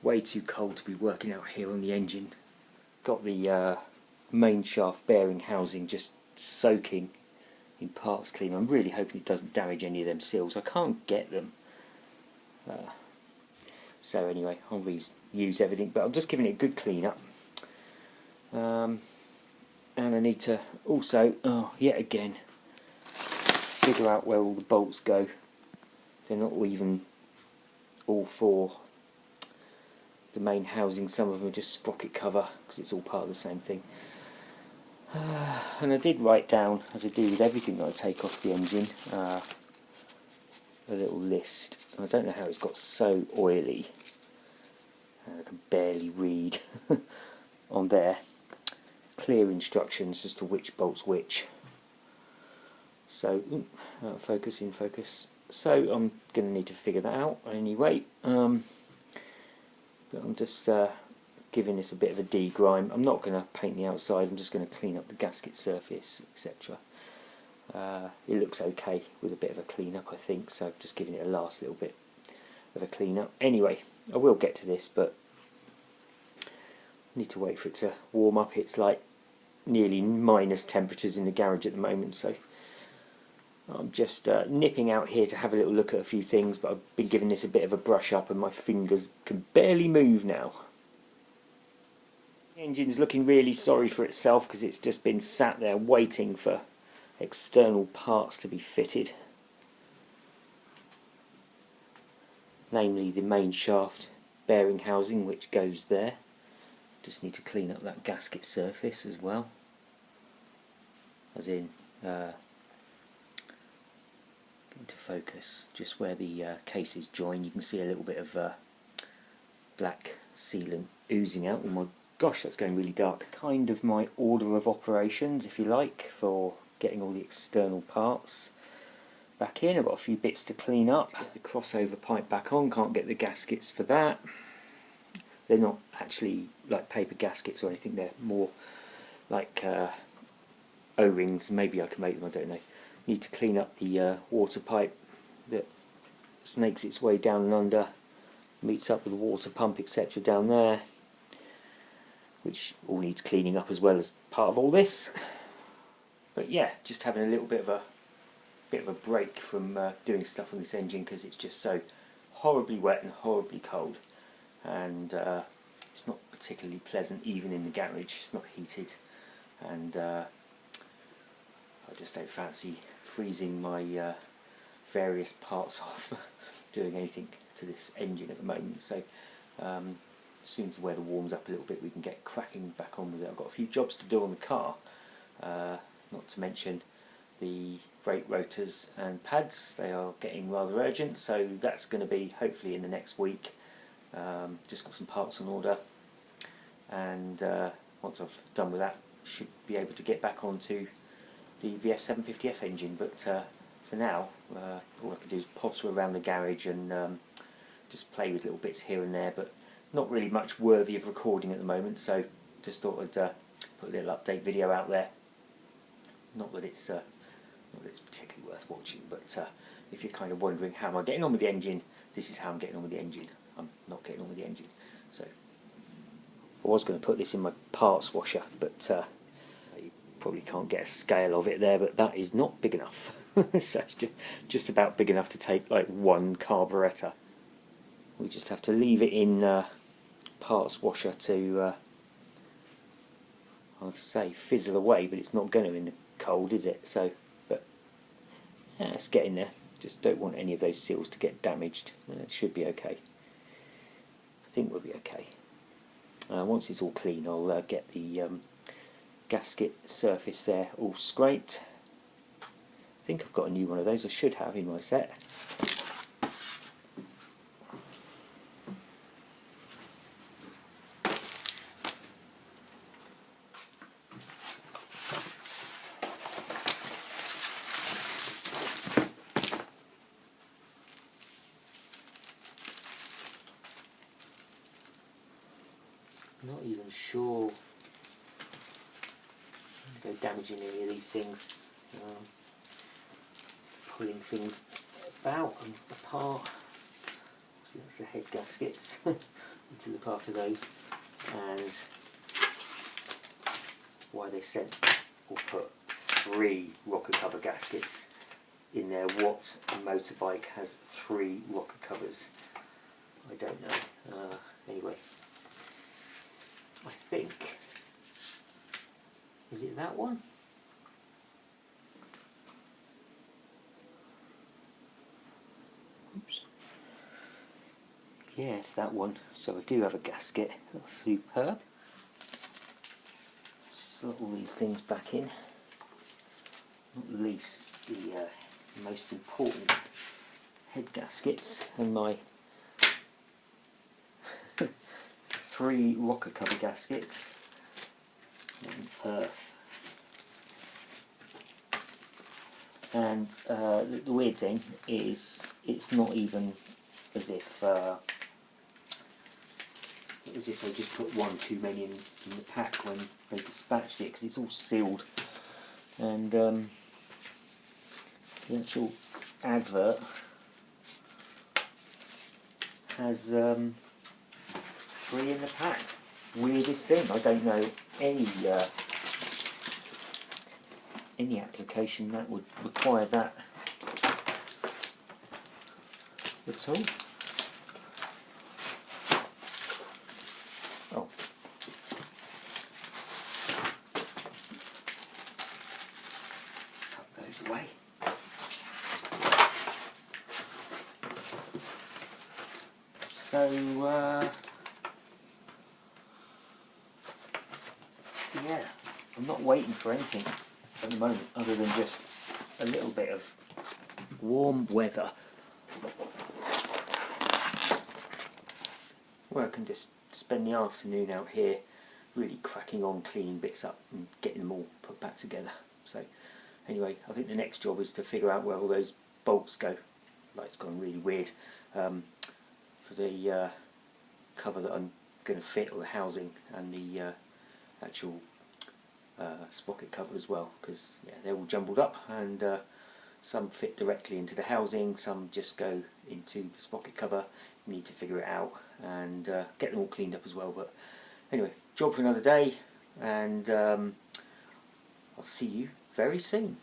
way too cold to be working out here on the engine. Got the main shaft bearing housing just soaking in parts clean. I'm really hoping it doesn't damage any of them seals. I can't get them. So anyway, I'll reuse everything, but I'm just giving it a good clean up. And I need to also, yet again, figure out where all the bolts go. They're not even all for the main housing. Some of them are just sprocket cover because it's all part of the same thing. And I did write down, as I do with everything that I take off the engine, a little list. I don't know how it's got so oily. I can barely read on there. Clear instructions as to which bolt's which. So, out of focus, in focus. So I'm going to need to figure that out anyway. But I'm just giving this a bit of a degrime. I'm not going to paint the outside, I'm just going to clean up the gasket surface, etc. It looks okay with a bit of a clean up, I think, so just giving it a last little bit of a clean up. Anyway, I will get to this, but I need to wait for it to warm up. It's like nearly minus temperatures in the garage at the moment, so I'm just nipping out here to have a little look at a few things, but I've been giving this a bit of a brush up and my fingers can barely move now. The engine's looking really sorry for itself because it's just been sat there waiting for external parts to be fitted. Namely the main shaft bearing housing, which goes there. Just need to clean up that gasket surface as well. As in, into focus, just where the cases join, you can see a little bit of black sealant oozing out. Oh my gosh, that's going really dark. Kind of my order of operations, if you like, for getting all the external parts back in. I've got a few bits to clean up. Get the crossover pipe back on, can't get the gaskets for that. They're not actually like paper gaskets or anything, they're more like O-rings. Maybe I can make them, I don't know. Need to clean up the water pipe that snakes its way down and under, meets up with the water pump, etc. down there, which all needs cleaning up as well as part of all this. But yeah, just having a little bit of a break from doing stuff on this engine because it's just so horribly wet and horribly cold, and it's not particularly pleasant even in the garage. It's not heated, and I just don't fancy freezing my various parts off doing anything to this engine at the moment. So as soon as the weather warms up a little bit, we can get cracking back on with it. I've got a few jobs to do on the car, not to mention the brake rotors and pads. They are getting rather urgent, so that's going to be hopefully in the next week. Just got some parts on order, and once I've done with that, should be able to get back onto the VF750F engine. But for now, all I can do is potter around the garage and just play with little bits here and there, but not really much worthy of recording at the moment, so just thought I'd put a little update video out there. Not that it's particularly worth watching, but if you're kind of wondering how am I getting on with the engine, this is how I'm getting on with the engine. I'm not getting on with the engine. So I was going to put this in my parts washer, but you probably can't get a scale of it there, but that is not big enough. So it's just about big enough to take like one carburettor. We just have to leave it in parts washer to I'd say fizzle away, but it's not going to in the cold, is it? So, but yeah, it's getting there. Just don't want any of those seals to get damaged. It should be okay. I think we'll be okay. Once it's all clean, I'll get the gasket surface there all scraped. I think I've got a new one of those. I should have in my set. Not even sure they're damaging any of these things, pulling things about and apart. See, that's the head gaskets. need to look after those, and why they sent or put 3 rocker cover gaskets in there. What motorbike has 3 rocker covers? I don't know. Anyway, I think, is it that one? Oops. Yes, that one. So I do have a gasket. That's superb. Slot all these things back in. Not least the most important head gaskets and my 3 rocker cover gaskets on earth. And the weird thing is, it's not even as if they just put one too many in the pack when they dispatched it, because it's all sealed, and the actual advert has 3 in the pack. Weirdest thing. I don't know any application that would require that at all. Oh. Tuck those away. So, yeah, I'm not waiting for anything at the moment other than just a little bit of warm weather where I can just spend the afternoon out here really cracking on, cleaning bits up and getting them all put back together. So anyway, I think the next job is to figure out where all those bolts go. Light's gone really weird. For the cover that I'm going to fit, or the housing, and the actual sprocket cover as well, because yeah, they're all jumbled up, and some fit directly into the housing, some just go into the sprocket cover. You need to figure it out and get them all cleaned up as well. But anyway, job for another day, and I'll see you very soon.